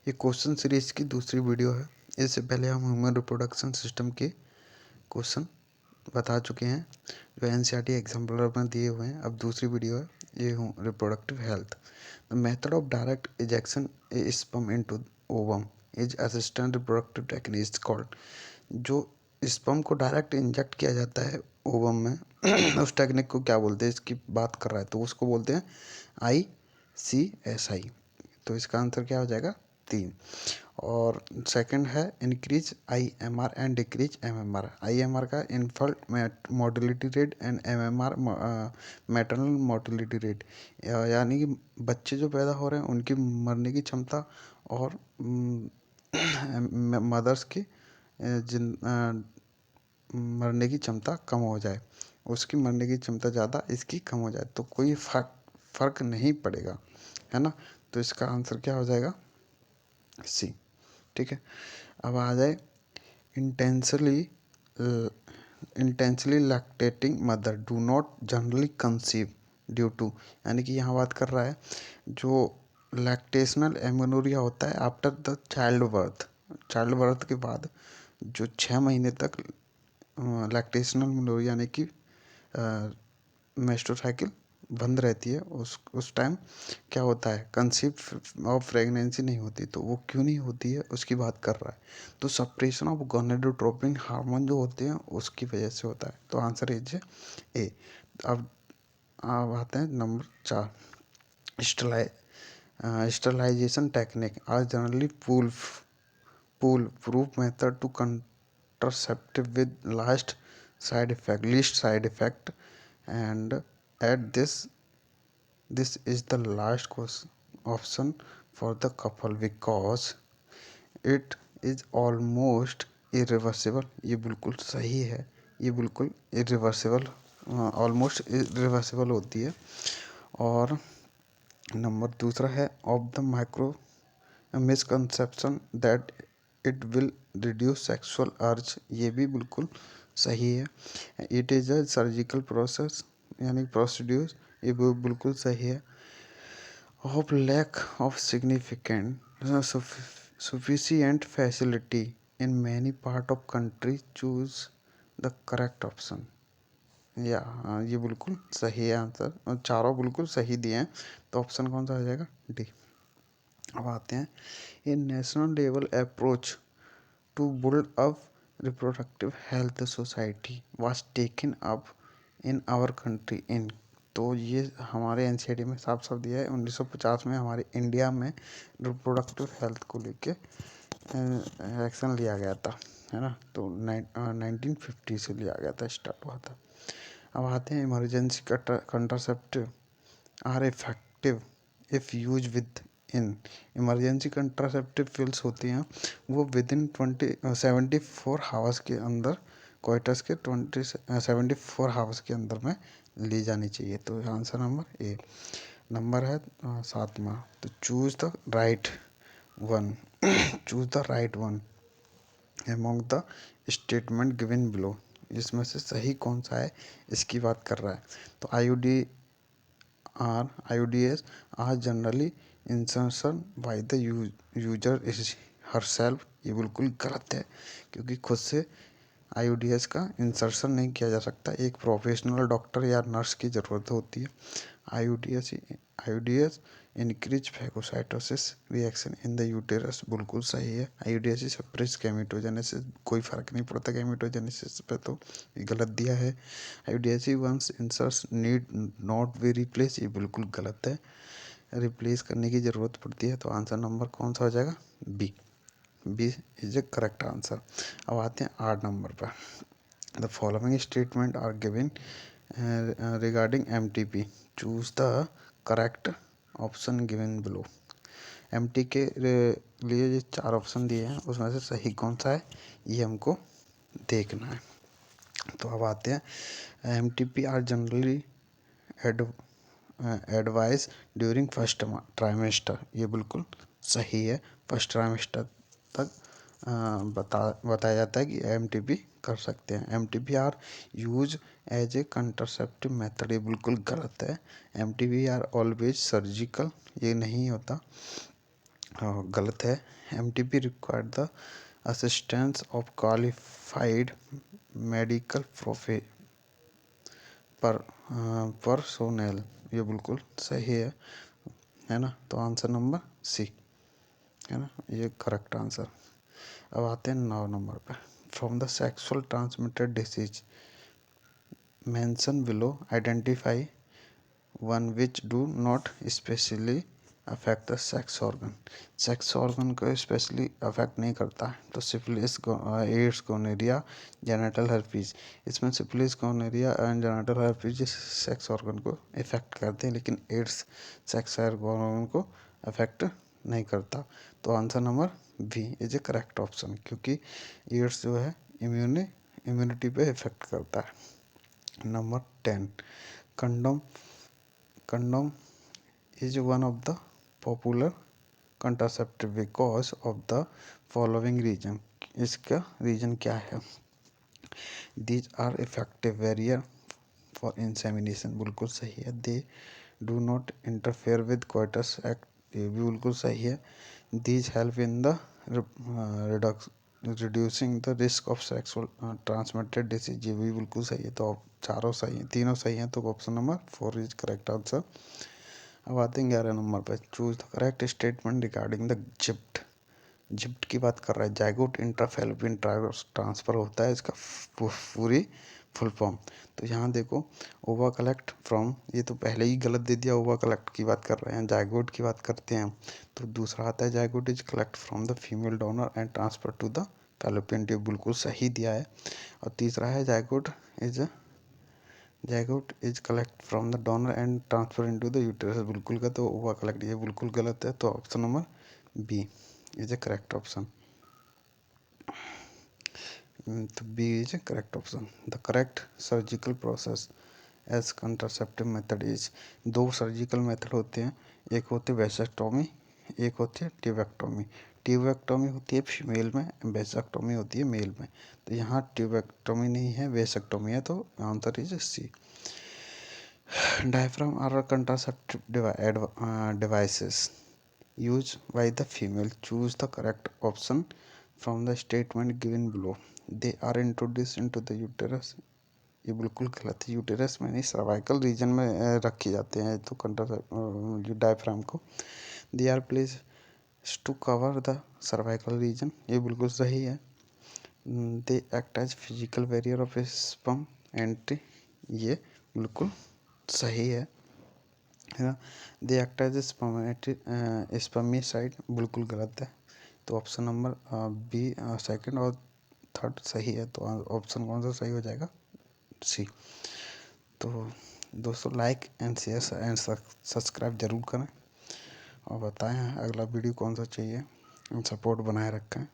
ये question series की दूसरी वीडियो है। इससे पहले हम ह्यूमन रिप्रोडक्शन सिस्टम के क्वेश्चन बता चुके हैं जो एनसीईआरटी एग्जाम्पलर में दिए हुए हैं। अब दूसरी वीडियो है ये reproductive health. The method of direct ejection sperm into ovum is assistant reproductive technique is called. जो स्पर्म को डायरेक्ट इंजेक्ट किया जाता है ओवम में उस टेक्निक को क्या बोलते हैं, इसकी बात कर रहा है तो उसको बोलते हैं ICSI। तो इसका आंसर क्या हो जाएगा 3। और सेकंड है increase IMR and decrease MMR। IMR का infant mortality rate and MMR maternal mortality rate, यानी कि बच्चे जो पैदा हो रहे हैं उनकी मरने की क्षमता और मदर्स की मरने की क्षमता कम हो जाए, उसकी मरने की क्षमता ज़्यादा इसकी कम हो जाए तो कोई फ़र्क नहीं पड़ेगा, है ना। तो इसका आंसर क्या हो जाएगा C। ठीक है, अब आ जाए intensely lactating mother do not generally conceive due to, यानी कि यहाँ बात कर रहा है जो लैक्टेशनल एमेनोरिया होता है आफ्टर द चाइल्ड बर्थ के बाद जो 6 महीने तक लैक्टेशनल मेनोरिया यानी कि मेस्टोसाइकिल बंद रहती है, उस टाइम क्या होता है कंसीव ऑफ प्रेगनेंसी नहीं होती। तो वो क्यों नहीं होती है उसकी बात कर रहा है। तो सप्रेशन ऑफ गोनेडोट्रोपिन हार्मोन जो होते हैं उसकी वजह से होता है। तो आंसर इज A। अब आते हैं number 4। Sterilisation technique are generally fool proof method to contraceptive with least side effect, and at this is the last option for the couple because it is almost irreversible। ये बिल्कुल सही है, ये बिल्कुल irreversible almost irreversible होती है। और number दूसरा है of the micro misconception that it will reduce sexual urge, ये भी बिल्कुल सही है। It is a surgical process यानी प्रोसीड्यूर, ये भी बिल्कुल सही है। Of lack of significant sufficient facility in many part of country choose the correct option। ये बिल्कुल सही है आंसर, और चारों बिल्कुल सही दिए हैं। तो ऑप्शन कौन सा हो जाएगा D। अब आते हैं a national level approach to build up reproductive health society was taken up in our country in. तो ये हमारे एनसीईआरटी में साफ साफ दिया है 1950 में हमारे इंडिया में रिप्रोडक्टिव हेल्थ को लेके एक्शन लिया गया था, है ना। तो 1950 से लिया गया था, स्टार्ट हुआ था। अब आते हैं emergency contraceptive are effective if use within. Emergency contraceptive pills होती हैं वो विद इन 74 हावर्स के अंदर कोइटस के 74 हावर्स के अंदर में ली जानी चाहिए। तो आंसर नंबर A। नंबर है 7वां। तो choose the right one choose the right one among the statement given below. इसमें से सही कौन सा है इसकी बात कर रहा है। तो IUDs are generally insertion by the user herself। ये बिल्कुल गलत है क्योंकि खुद से IUDs का इंसर्शन नहीं किया जा सकता, एक प्रोफेशनल डॉक्टर या नर्स की ज़रूरत होती है। IUDs increase phagocytosis reaction in the uterus, बिल्कुल सही है। IUDs सप्रेस गैमेटोजेनेसिस, कोई फ़र्क नहीं पड़ता गैमेटोजेनेसिस पे, तो ये गलत दिया है। IUDs once inserts need not be replace, ये बिल्कुल गलत है, रिप्लेस करने की ज़रूरत पड़ती है। तो आंसर नंबर कौन सा हो जाएगा B is A correct answer. अब आते हैं 8 नंबर पर। The following statement are given regarding MTP, choose the correct option given below. MT के लिए ये 4 ऑप्शन दिए हैं उसमें से सही कौन सा है ये हमको देखना है। तो अब आते हैं MTP are generally advise during first trimester, ये बिल्कुल सही है। फर्स्ट ट्राइमेस्टर तक बताया जाता है कि MTP कर सकते हैं। MTP are use as a contraceptive method, ये बिल्कुल गलत है। MTP आर ऑलवेज सर्जिकल, ये नहीं होता। हाँ गलत है। MTP required the assistance of qualified medical पर पर्सोनेल, ये बिल्कुल सही है ना। तो आंसर नंबर सी है ना, ये करेक्ट आंसर। अब आते हैं 9 नंबर पे। From the sexual transmitted disease mention below, identify one which do not specially affect the sex organ. Sex organ को स्पेशली अफेक्ट नहीं करता है। तो syphilis, AIDS, gonorrhoea, genital herpes. इसमें syphilis, gonorrhoea and genital herpes sex organ को effect करते हैं, लेकिन एड्स सेक्स ऑर्गन को अफेक्ट नहीं करता। तो answer number B is A correct option, क्योंकि एड्स जो है इम्यूनिटी पे इफेक्ट करता है। Number 10, condom condom is one of the popular contraceptive because of the following reason। इसका रीजन क्या है? These are effective barrier for insemination, बिल्कुल सही है। They do not interfere with coitus act, ये भी बिल्कुल सही है। These help in the reducing the risk of sexual transmitted disease, ये भी बिल्कुल सही है। तो चारों सही हैं, तीनों सही हैं, तो option number 4 is correct answer. अब आते हैं 11 नंबर पे। Choose the correct statement regarding the ZIFT. ZIFT की बात कर रहा है, जाइगोट इंट्राफैलोपियन ट्रांसफर होता है, इसका पूरी फुल फॉर्म। तो यहाँ देखो, ओवा कलेक्ट फ्रॉम, ये तो पहले ही गलत दे दिया, ओवा कलेक्ट की बात कर रहे हैं, जाइगोट की बात करते हैं। तो दूसरा आता है, zygote is collect from the female donor and transfer to the fallopian tube, बिल्कुल सही दिया है। और तीसरा है, zygote is collect from the donor and transfer into the uterus, बिल्कुल का तो ओवा कलेक्ट, ये बिल्कुल गलत है। तो option number B is A correct option. तो B is A correct option. The correct surgical process as contraceptive method is, दो सर्जिकल मेथड होते हैं, एक होती है वेसेक्टोमी, एक होती है ट्यूबेक्टोमी। ट्यूबेक्टोमी होती है फीमेल में, वेसेक्टोमी होती है मेल में। तो यहाँ ट्यूबेक्टोमी नहीं है, वेसेक्टोमी है, तो answer is C. Diaphragm are contraceptive devices used by the female. Choose the correct option from the statement given below. They are introduced into the uterus, ये बिल्कुल गलत है। यूटेरस में नहीं, सर्वाइकल रीजन में रखे जाते हैं तो जो डायफ्राम को। They are place to cover the cervical region, ये बिल्कुल सही है। They act as physical barrier of sperm entry, ये बिल्कुल सही है ना। दे एक्ट एज स्पर्मिसाइड, बिल्कुल गलत है। तो ऑप्शन नंबर बी सेकंड और थर्ड सही है। तो ऑप्शन कौन सा सही हो जाएगा? सी। तो दोस्तों, like and share and subscribe जरूर करें और बताएं अगला वीडियो कौन सा चाहिए, सपोर्ट बनाए रखें।